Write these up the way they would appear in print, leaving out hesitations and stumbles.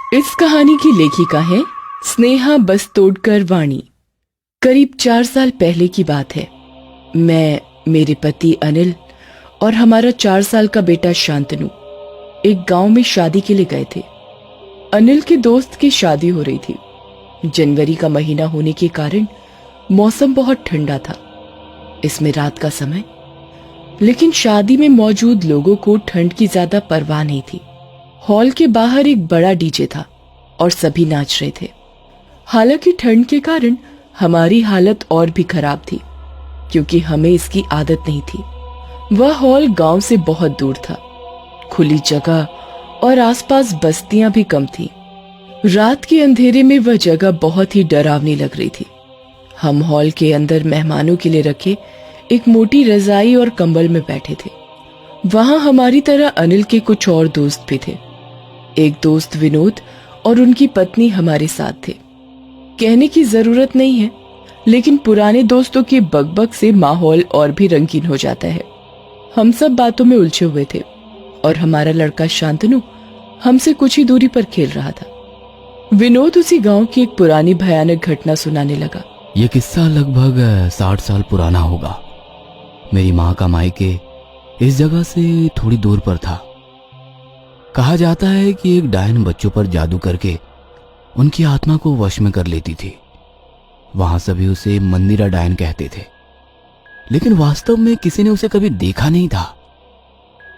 इस कहानी की लेखिका है स्नेहा बस्तोडकर वाणी। करीब 4 साल पहले की बात है। मैं, मेरे पति अनिल और हमारा 4 साल का बेटा शांतनु एक गांव में शादी के लिए गए थे। अनिल के दोस्त की शादी हो रही थी। जनवरी का महीना होने के कारण मौसम बहुत ठंडा था, इसमें रात का समय। लेकिन शादी में मौजूद लोगों को ठंड की ज्यादा परवाह नहीं थी। हॉल के बाहर एक बड़ा डीजे था और सभी नाच रहे थे। हालांकि ठंड के कारण हमारी हालत और भी खराब थी, क्योंकि हमें इसकी आदत नहीं थी। वह हॉल गांव से बहुत दूर था, खुली जगह और आसपास बस्तियां भी कम थी। रात के अंधेरे में वह जगह बहुत ही डरावनी लग रही थी। हम हॉल के अंदर मेहमानों के लिए रखे एक मोटी रजाई और कंबल में बैठे थे। वहां हमारी तरह अनिल के कुछ और दोस्त भी थे। एक दोस्त विनोद और उनकी पत्नी हमारे साथ थे। कहने की जरूरत नहीं है, लेकिन पुराने दोस्तों के बकबक से माहौल और भी रंगीन हो जाता है। हम सब बातों में उलझे हुए थे और हमारा लड़का शांतनु हमसे कुछ ही दूरी पर खेल रहा था। विनोद उसी गांव की एक पुरानी भयानक घटना सुनाने लगा। ये किस्सा लगभग 60 साल पुराना होगा। मेरी माँ का मायके इस जगह से थोड़ी दूर पर था। कहा जाता है कि एक डायन बच्चों पर जादू करके उनकी आत्मा को वश में कर लेती थी। वहां सभी उसे मंदिरा डायन कहते थे, लेकिन वास्तव में किसी ने उसे कभी देखा नहीं था।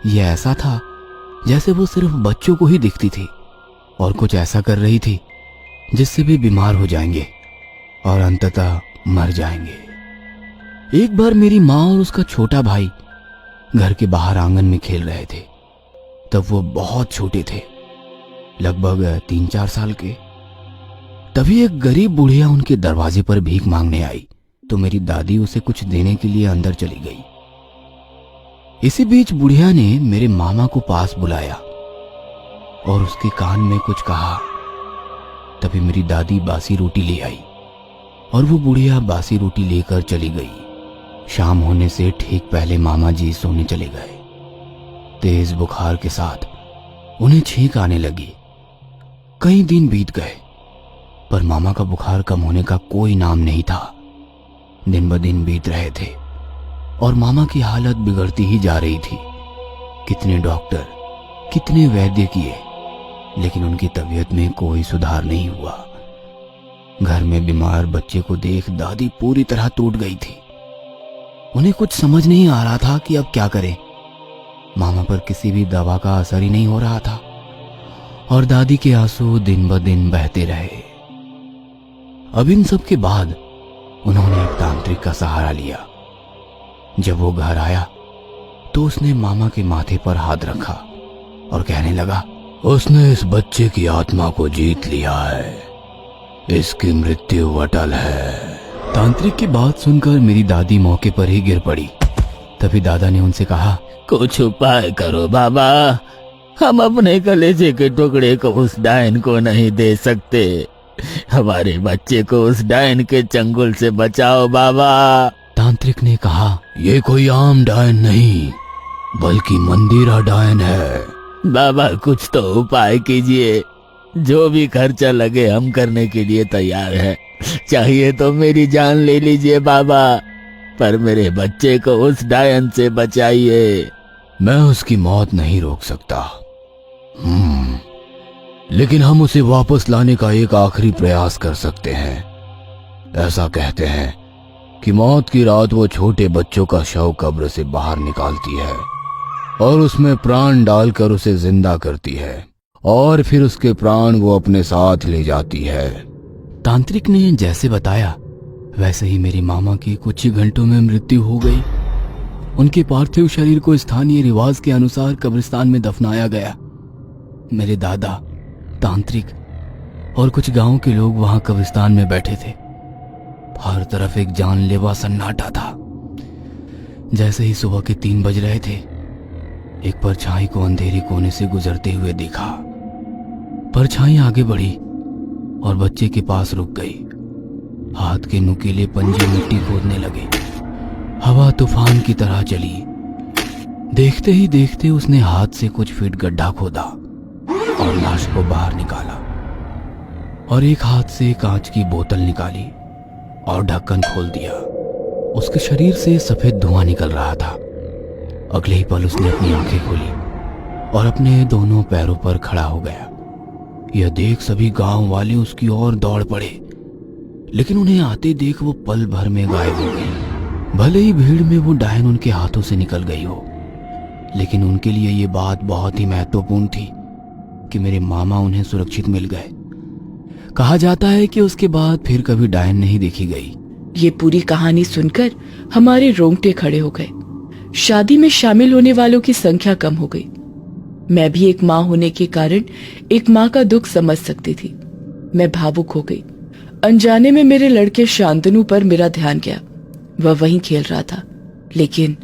यह ऐसा था जैसे वो सिर्फ बच्चों को ही दिखती थी और कुछ ऐसा कर रही थी जिससे भी बीमार हो जाएंगे और अंततः मर जाएंगे। एक बार मेरी माँ और उसका छोटा भाई घर के बाहर आंगन में खेल रहे थे। तब वो बहुत छोटे थे, लगभग 3-4 साल के। तभी एक गरीब बुढ़िया उनके दरवाजे पर भीख मांगने आई, तो मेरी दादी उसे कुछ देने के लिए अंदर चली गई। इसी बीच बुढ़िया ने मेरे मामा को पास बुलाया और उसके कान में कुछ कहा। तभी मेरी दादी बासी रोटी ले आई और वो बुढ़िया बासी रोटी लेकर चली गई। शाम होने से ठीक पहले मामा जी सोने चले गए। तेज बुखार के साथ उन्हें छींक आने लगी। कई दिन बीत गए, पर मामा का बुखार कम होने का कोई नाम नहीं था। दिन ब दिन बीत रहे थे और मामा की हालत बिगड़ती ही जा रही थी। कितने डॉक्टर, कितने वैद्य किए, लेकिन उनकी तबीयत में कोई सुधार नहीं हुआ। घर में बीमार बच्चे को देख दादी पूरी तरह टूट गई थी। उन्हें कुछ समझ नहीं आ रहा था कि अब क्या करें। मामा पर किसी भी दवा का असर ही नहीं हो रहा था और दादी के आंसू दिन ब दिन बहते रहे। अब इन सब के बाद उन्होंने एक तांत्रिक का सहारा लिया। जब वो घर आया तो उसने मामा के माथे पर हाथ रखा और कहने लगा, उसने इस बच्चे की आत्मा को जीत लिया है, इसकी मृत्यु अटल है। तांत्रिक की बात सुनकर मेरी दादी मौके पर ही गिर पड़ी। तभी दादा ने उनसे कहा, कुछ उपाय करो बाबा, हम अपने कलेजे के टुकड़े को उस डायन को नहीं दे सकते। हमारे बच्चे को उस डायन के चंगुल से बचाओ बाबा। तांत्रिक ने कहा, ये कोई आम डायन नहीं, बल्कि मंदिरा डायन है। बाबा कुछ तो उपाय कीजिए, जो भी खर्चा लगे हम करने के लिए तैयार है। चाहिए तो मेरी जान ले लीजिए बाबा, पर मेरे बच्चे को उस डायन से बचाइए। मैं उसकी मौत नहीं रोक सकता, लेकिन हम उसे वापस लाने का एक आखिरी प्रयास कर सकते हैं। ऐसा कहते हैं कि मौत की रात वो छोटे बच्चों का शव कब्र से बाहर निकालती है और उसमें प्राण डालकर उसे जिंदा करती है और फिर उसके प्राण वो अपने साथ ले जाती है। तांत्रिक ने जैसे बताया वैसे ही मेरी मामा की कुछ ही घंटों में मृत्यु हो गई। उनके पार्थिव शरीर को स्थानीय रिवाज के अनुसार कब्रिस्तान में दफनाया गया। मेरे दादा, तांत्रिक और कुछ गांव के लोग वहां कब्रिस्तान में बैठे थे। हर तरफ एक जानलेवा सन्नाटा था। जैसे ही सुबह के 3 बज रहे थे, एक परछाई को अंधेरे कोने से गुजरते हुए देखा। परछाई आगे बढ़ी और बच्चे के पास रुक गई। हाथ के नुकीले पंजे मिट्टी खोदने लगे। हवा तूफान की तरह चली। देखते ही देखते उसने हाथ से कुछ फीट गड्ढा खोदा और लाश को बाहर निकाला। और एक हाथ से कांच की बोतल निकाली और ढक्कन खोल दिया। उसके शरीर से सफेद धुआं निकल रहा था। अगले ही पल उसने अपनी आंखें खोली और अपने दोनों पैरों पर खड़ा हो गया। यह देख सभी गांव वाले उसकी ओर दौड़ पड़े, लेकिन उन्हें आते देख वो पल भर में गायब हो गई। भले ही भीड़ में वो डायन उनके हाथों से निकल गई हो, लेकिन उनके लिए ये बात बहुत ही महत्वपूर्ण थी कि मेरे मामा उन्हें सुरक्षित मिल गए। कहा जाता है कि उसके बाद फिर कभी डायन नहीं देखी गई। ये पूरी कहानी सुनकर हमारे रोंगटे खड़े हो गए। शादी में शामिल होने वालों की संख्या कम हो गई। मैं भी एक माँ होने के कारण एक माँ का दुख समझ सकती थी। मैं भावुक हो गई। अनजाने में मेरे लड़के शांतनु पर मेरा ध्यान गया। वह वहीं खेल रहा था, लेकिन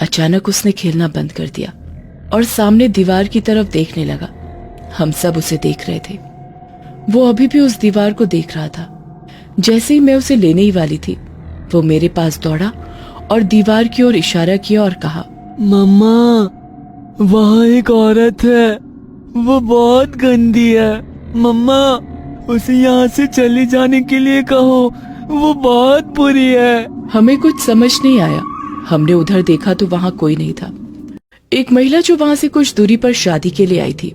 अचानक उसने खेलना बंद कर दिया और सामने दीवार की तरफ देखने लगा। हम सब उसे देख रहे थे। वो अभी भी उस दीवार को देख रहा था। जैसे ही मैं उसे लेने ही वाली थी, वो मेरे पास दौड़ा और दीवार की ओर इशारा किया और कहा, मम्मा, वहाँ एक औरत है, वो बहुत गंदी है। मम्मा, उसे यहाँ से चले जाने के लिए कहो, वो बहुत बुरी है। हमें कुछ समझ नहीं आया। हमने उधर देखा तो वहाँ कोई नहीं था। एक महिला जो वहाँ से कुछ दूरी पर शादी के लिए आई थी,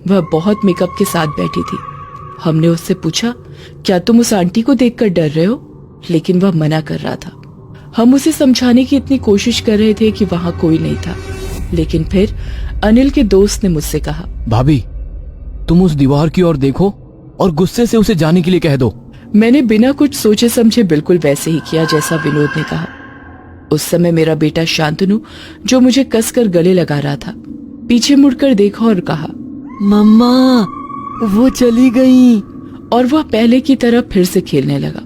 वह बहुत मेकअप के साथ बैठी थी। हमने उससे पूछा, क्या तुम उस आंटी को देखकर डर रहे हो? लेकिन वह मना कर रहा था। हम उसे समझाने की इतनी कोशिश कर रहे थे कि वहाँ कोई नहीं था, लेकिन फिर अनिल के दोस्त ने मुझसे कहा, भाभी, तुम उस दीवार की ओर देखो और गुस्से से उसे जाने के लिए कह दो। मैंने बिना कुछ सोचे समझे बिल्कुल वैसे ही किया जैसा विनोद ने कहा। उस समय मेरा बेटा शांतनु, जो मुझे कसकर गले लगा रहा था, पीछे मुड़कर देखा और कहा, मम्मा, वो चली गई। और वह पहले की तरह फिर से खेलने लगा।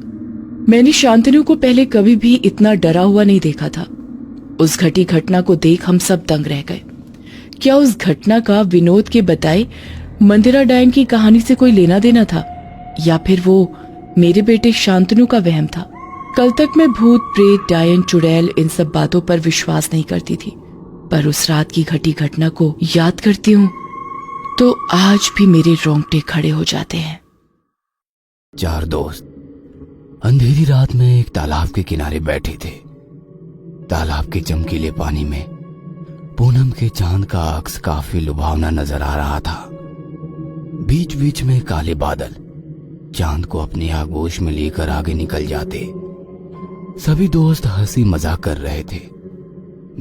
मैंने शांतनु को पहले कभी भी इतना डरा हुआ नहीं देखा था। उस घटी घटना को देख हम सब दंग रह गए। क्या उस घटना का विनोद के बताए मंदिरा डायन की कहानी से कोई लेना देना था, या फिर वो मेरे बेटे शांतनु का वहम था? कल तक मैं भूत, प्रेत, डायन, चुड़ैल इन सब बातों पर विश्वास नहीं करती थी, पर उस रात की घटी घटना को याद करती हूँ तो आज भी मेरे रोंगटे खड़े हो जाते हैं। 4 दोस्त अंधेरी रात में एक तालाब के किनारे बैठे थे। तालाब के चमकीले पानी में पूनम के चांद का अक्स काफी लुभावना नजर आ रहा था। बीच बीच में काले बादल चांद को अपनी आगोश में लेकर आगे निकल जाते। सभी दोस्त हंसी मजाक कर रहे थे।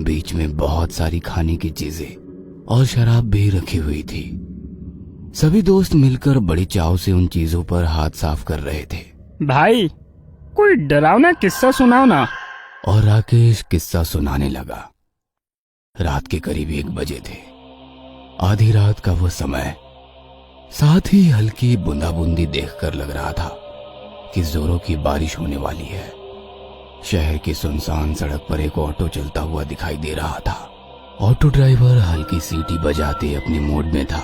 बीच में बहुत सारी खाने की चीजें और शराब भी रखी हुई थी। सभी दोस्त मिलकर बड़ी चाव से उन चीजों पर हाथ साफ कर रहे थे। भाई, कोई डरावना किस्सा सुनाओ ना। और राकेश किस्सा सुनाने लगा। रात के करीब 1 बजे थे। आधी रात का वो समय, साथ ही हल्की बूंदाबूंदी देखकर लग रहा था कि जोरों की बारिश होने वाली है। शहर की सुनसान सड़क पर एक ऑटो चलता हुआ दिखाई दे रहा था। ऑटो ड्राइवर हल्की सीटी बजाते अपने मोड में था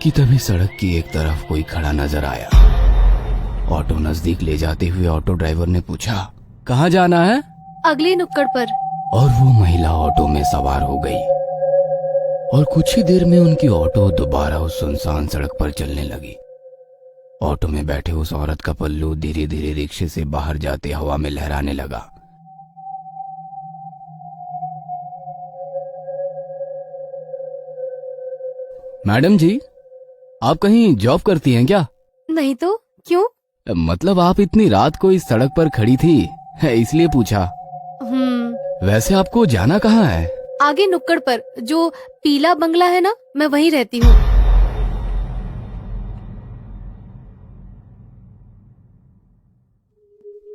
कि तभी सड़क की एक तरफ कोई खड़ा नजर आया। ऑटो नजदीक ले जाते हुए ऑटो ड्राइवर ने पूछा, कहाँ जाना है? अगली नुक्कड़ पर। और वो महिला ऑटो में सवार हो गई और कुछ ही देर में उनकी ऑटो दोबारा उस सुनसान सड़क पर चलने लगी। ऑटो में बैठे उस औरत का पल्लू धीरे धीरे रिक्शे से बाहर जाते हवा में लहराने लगा। मैडम जी, आप कहीं जॉब करती हैं क्या? नहीं तो क्यों? मतलब आप इतनी रात को इस सड़क पर खड़ी थी, इसलिए पूछा। वैसे आपको जाना कहाँ है? आगे नुक्कड़ पर जो पीला बंगला है ना, मैं वहीं रहती हूँ।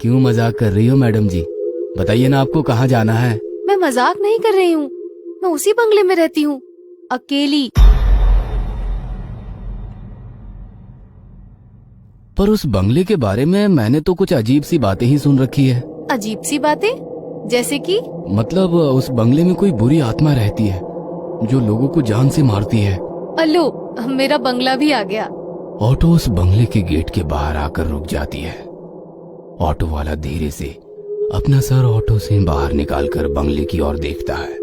क्यों मजाक कर रही हो मैडम जी? बताइए ना, आपको कहाँ जाना है? मैं मजाक नहीं कर रही हूँ, मैं उसी बंगले में रहती हूँ, अकेली। पर उस बंगले के बारे में मैंने तो कुछ अजीब सी बातें ही सुन रखी है। अजीब सी बातें? जैसे कि? मतलब उस बंगले में कोई बुरी आत्मा रहती है जो लोगों को जान से मारती है। अल्लो, मेरा बंगला भी आ गया। ऑटो उस बंगले के गेट के बाहर आकर रुक जाती है। ऑटो वाला धीरे से अपना सर ऑटो से बाहर निकालकर बंगले की ओर देखता है।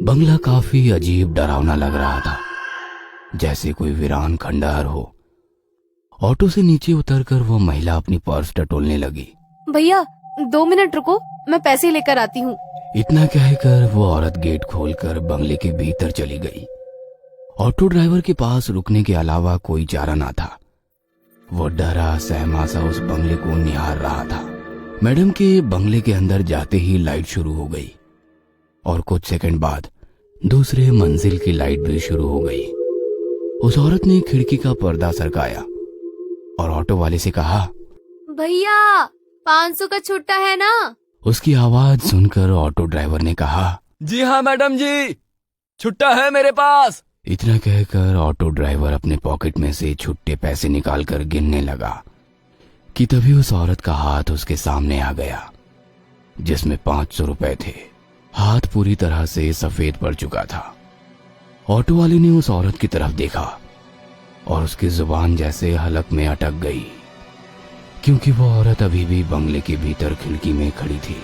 बंगला काफी अजीब डरावना लग रहा था, जैसे कोई वीरान खंडहर हो ऑटो से नीचे उतरकर वो महिला अपनी पर्स टटोलने लगी। भैया 2 मिनट रुको, मैं पैसे लेकर आती हूँ। इतना कहकर वो औरत गेट खोलकर बंगले के भीतर चली गई। ऑटो ड्राइवर के पास रुकने के अलावा कोई चारा ना था। वो डरा सहमा सा उस बंगले को निहार रहा था। मैडम के बंगले के अंदर जाते ही लाइट शुरू हो गई और कुछ सेकंड बाद दूसरे मंजिल की लाइट भी शुरू हो गई। उस औरत ने खिड़की का पर्दा सरकाया और ऑटो वाले से कहा, भैया 500 का छुट्टा है ना? उसकी आवाज सुनकर ऑटो ड्राइवर ने कहा, जी हाँ मैडम जी, छुट्टा है मेरे पास। इतना कहकर ऑटो ड्राइवर अपने पॉकेट में से छुट्टे पैसे निकालकर गिनने लगा कि तभी उस औरत का हाथ उसके सामने आ गया जिसमें 500 रुपए थे। हाथ पूरी तरह से सफेद पड़ चुका था। ऑटो वाले ने उस औरत की तरफ देखा और उसकी जुबान जैसे हलक में अटक गई, क्योंकि वो औरत अभी भी बंगले के भीतर खिड़की में खड़ी थी।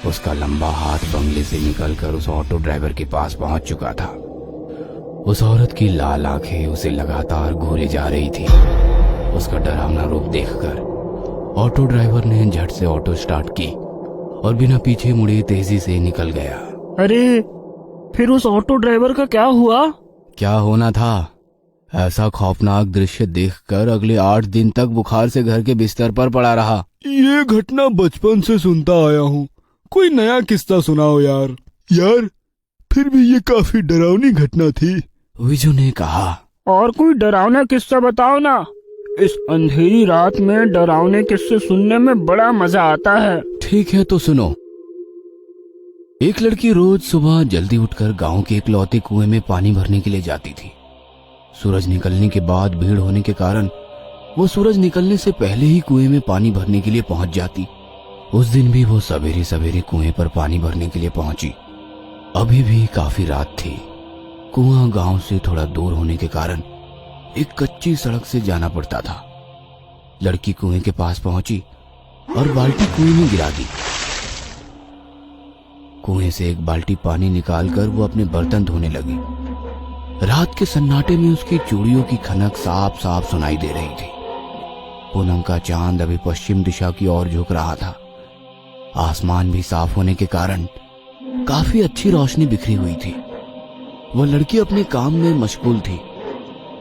उसका लंबा हाथ बंगले से निकलकर उस ऑटो ड्राइवर के पास पहुंच चुका था। उस औरत की लाल आंखें उसे लगातार घूरे जा रही थी। उसका डरावना रूप देखकर ऑटो ड्राइवर ने झट से ऑटो स्टार्ट की और बिना पीछे मुड़े तेजी से निकल गया। अरे फिर उस ऑटो ड्राइवर का क्या हुआ? क्या होना था? ऐसा खौफनाक दृश्य देखकर अगले 8 दिन तक बुखार से घर के बिस्तर पर पड़ा रहा। ये घटना बचपन से सुनता आया हूँ, कोई नया किस्सा सुनाओ यार। यार फिर भी ये काफी डरावनी घटना थी। विजू ने कहा, और कोई डरावना किस्सा बताओ ना। इस अंधेरी रात में डरावने किस्से सुनने में बड़ा मजा आता है। ठीक है तो सुनो। एक लड़की रोज सुबह जल्दी उठकर गांव के इकलौते कुएं में पानी भरने के लिए जाती थी। सूरज निकलने के बाद भीड़ होने के कारण वो सूरज निकलने से पहले ही कुएं में पानी भरने के लिए पहुंच जाती। उस दिन भी वो सवेरे सवेरे कुएं पर पानी भरने के लिए पहुंची। अभी भी काफी रात थी। कुआं गांव से थोड़ा दूर होने के कारण एक कच्ची सड़क से जाना पड़ता था। लड़की कुएं के पास पहुंची और बाल्टी कुएं में गिरा दी। कुएं से एक बाल्टी पानी निकालकर वो अपने बर्तन धोने लगी। रात के सन्नाटे में उसकी चूड़ियों की खनक साफ साफ सुनाई दे रही थी। पूनम का चांद अभी पश्चिम दिशा की ओर झुक रहा था। आसमान भी साफ होने के कारण काफी अच्छी रोशनी बिखरी हुई थी। वह लड़की अपने काम में मशगूल थी।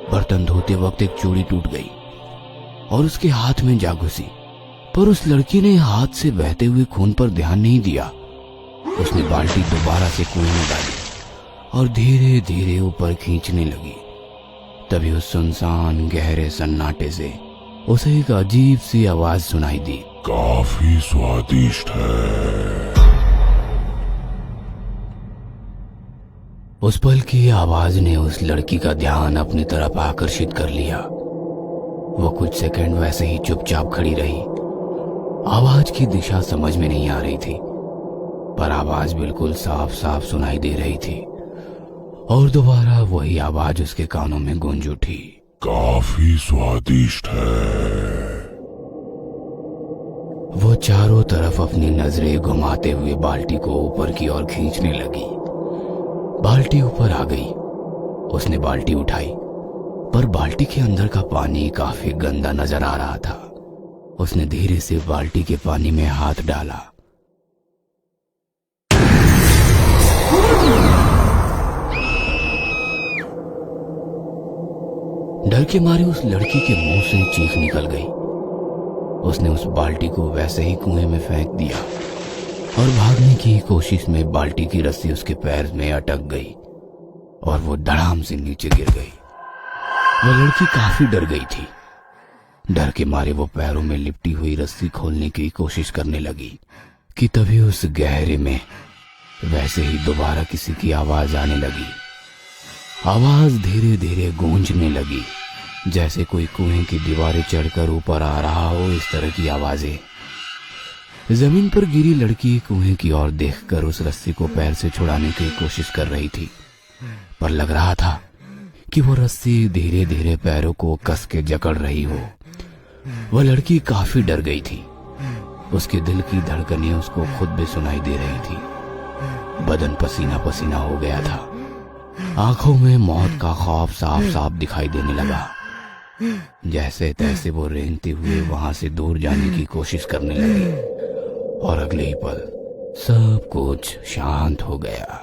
बर्तन धोते वक्त एक चूड़ी टूट गई और उसके हाथ में जा घुसी, पर उस लड़की ने हाथ से बहते हुए खून पर ध्यान नहीं दिया। उसने बाल्टी दोबारा से कुएं में डाली और धीरे धीरे ऊपर खींचने लगी। तभी उस सुनसान गहरे सन्नाटे से उसे एक अजीब सी आवाज सुनाई दी, काफी स्वादिष्ट है। उस पल की आवाज ने उस लड़की का ध्यान अपनी तरफ आकर्षित कर लिया। वो कुछ सेकंड वैसे ही चुपचाप खड़ी रही। आवाज की दिशा समझ में नहीं आ रही थी, पर आवाज बिल्कुल साफ साफ सुनाई दे रही थी और दोबारा वही आवाज उसके कानों में गूंज उठी, काफी स्वादिष्ट है। वो चारों तरफ अपनी नजरें घुमाते हुए बाल्टी को ऊपर की ओर खींचने लगी। बाल्टी ऊपर आ गई। उसने बाल्टी उठाई, पर बाल्टी के अंदर का पानी काफी गंदा नजर आ रहा था। उसने धीरे से बाल्टी के पानी में हाथ डाला। डर के मारे उस लड़की के मुंह से चीख निकल गई। उसने उस बाल्टी को वैसे ही कुएं में फेंक दिया और भागने की कोशिश में बाल्टी की रस्सी उसके पैर में अटक गई और वो धड़ाम से नीचे गिर गई। वो लड़की काफी डर गई थी। डर के मारे वो पैरों में लिपटी हुई रस्सी खोलने की कोशिश करने लगी कि तभी उस गहरे में वैसे ही दोबारा किसी की आवाज आने लगी। आवाज धीरे धीरे गूंजने लगी, जैसे कोई कुएं की दीवारें चढ़कर ऊपर आ रहा हो, इस तरह की आवाजें। जमीन पर गिरी लड़की कुएं की ओर देखकर उस रस्सी को पैर से छुड़ाने की कोशिश कर रही थी, पर लग रहा था कि वो रस्सी धीरे धीरे पैरों को कस के जकड़ रही हो। वह लड़की काफी डर गई थी। उसके दिल की धड़कनें उसको खुद भी सुनाई दे रही थी। बदन पसीना पसीना हो गया था। आंखों में मौत का खौफ साफ साफ दिखाई देने लगा। जैसे तैसे वो रेंगते हुए वहां से दूर जाने की कोशिश करने लगी और अगले ही पल सब कुछ शांत हो गया।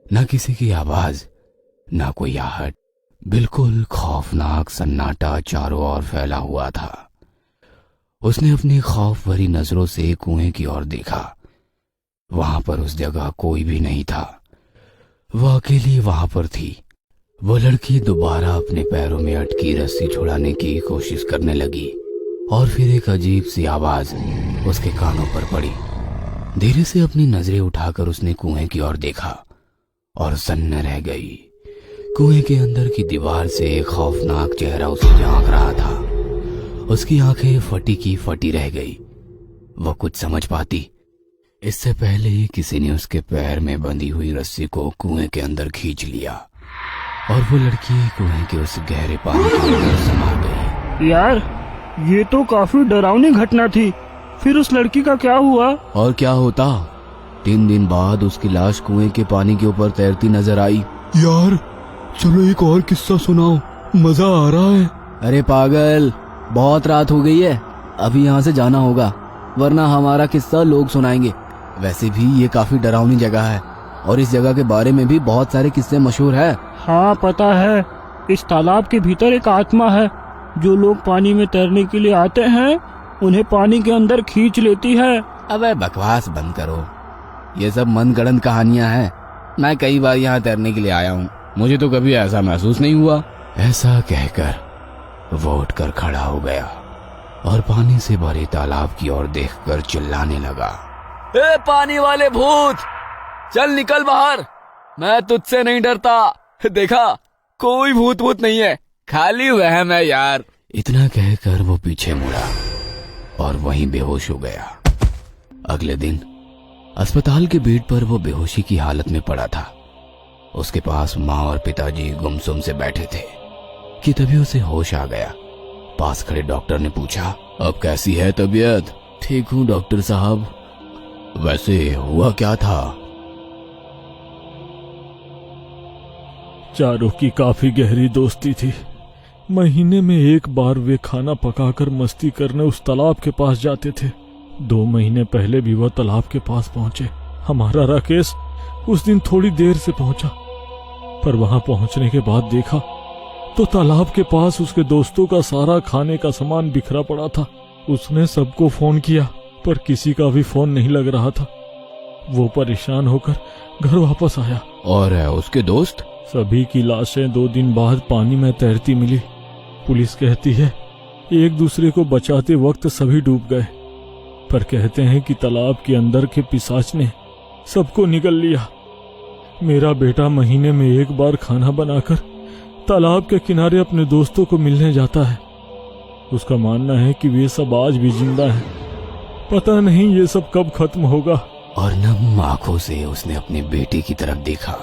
न किसी की आवाज, न कोई आहट, बिल्कुल खौफनाक सन्नाटा चारों ओर फैला हुआ था। उसने अपनी खौफ भरी नजरों से कुएं की ओर देखा। वहां पर उस जगह कोई भी नहीं था। वह अकेली वहां पर थी। वो लड़की दोबारा अपने पैरों में अटकी रस्सी छुड़ाने की कोशिश करने लगी और फिर एक अजीब सी आवाज उसके कानों पर पड़ी। धीरे से अपनी नजरें उठाकर उसने कुएं की ओर देखा और सन्न रह गई। कुएं के अंदर की दीवार से एक खौफनाक चेहरा उसे झांक रहा था। उसकी आंखें फटी की फटी रह गई। वो कुछ समझ पाती इससे पहले ही किसी ने उसके पैर में बंधी हुई रस्सी को कुएं के अंदर खींच लिया और वो लड़की कुएं के उस गहरे पानी के अंदर समा गई। यार, ये तो काफी डरावनी घटना थी। फिर उस लड़की का क्या हुआ? और क्या होता, 3 दिन बाद उसकी लाश कुएं के पानी के ऊपर तैरती नजर आई। यार चलो एक और किस्सा सुनाओ, मजा आ रहा है। अरे पागल, बहुत रात हो गई है, अभी यहाँ से जाना होगा, वरना हमारा किस्सा लोग सुनाएंगे। वैसे भी ये काफी डरावनी जगह है और इस जगह के बारे में भी बहुत सारे किस्से मशहूर है। हाँ पता है, इस तालाब के भीतर एक आत्मा है। जो लोग पानी में तैरने के लिए आते हैं उन्हें पानी के अंदर खींच लेती है। अबे बकवास बंद करो, ये सब मनगढ़ंत कहानियां हैं। मैं कई बार यहाँ तैरने के लिए आया हूँ, मुझे तो कभी ऐसा महसूस नहीं हुआ। ऐसा कहकर वो उठकर खड़ा हो गया और पानी से भरे तालाब की ओर देखकर चिल्लाने लगा, ए पानी वाले भूत, चल निकल बाहर, मैं तुझसे नहीं डरता। देखा, कोई भूत भूत नहीं है, खाली वहम है यार। इतना कहकर वो पीछे मुड़ा और वहीं बेहोश हो गया। अगले दिन अस्पताल के बेड पर वो बेहोशी की हालत में पड़ा था। उसके पास माँ और पिताजी गुमसुम से बैठे थे कि तभी उसे होश आ गया। पास खड़े डॉक्टर ने पूछा, अब कैसी है तबीयत? ठीक हूँ डॉक्टर साहब। वैसे हुआ क्या था? चारों की काफी गहरी दोस्ती थी। महीने में एक बार वे खाना पकाकर मस्ती करने उस तालाब के पास जाते थे। 2 महीने पहले भी वह तालाब के पास पहुंचे। हमारा राकेश उस दिन थोड़ी देर से पहुंचा, पर वहां पहुंचने के बाद देखा तो तालाब के पास उसके दोस्तों का सारा खाने का सामान बिखरा पड़ा था। उसने सबको फोन किया पर किसी का भी फोन नहीं लग रहा था। वो परेशान होकर घर वापस आया। और उसके दोस्त? सभी की लाशें 2 दिन बाद पानी में तैरती मिली। पुलिस कहती है एक दूसरे को बचाते वक्त सभी डूब गए, पर कहते हैं कि तालाब के अंदर के पिशाच ने सबको निगल लिया। मेरा बेटा महीने में एक बार खाना बनाकर तालाब के किनारे अपने दोस्तों को मिलने जाता है। उसका मानना है कि वे सब आज भी जिंदा हैं। पता नहीं ये सब कब खत्म होगा। और नम आंखों से उसने अपने बेटे की तरफ देखा।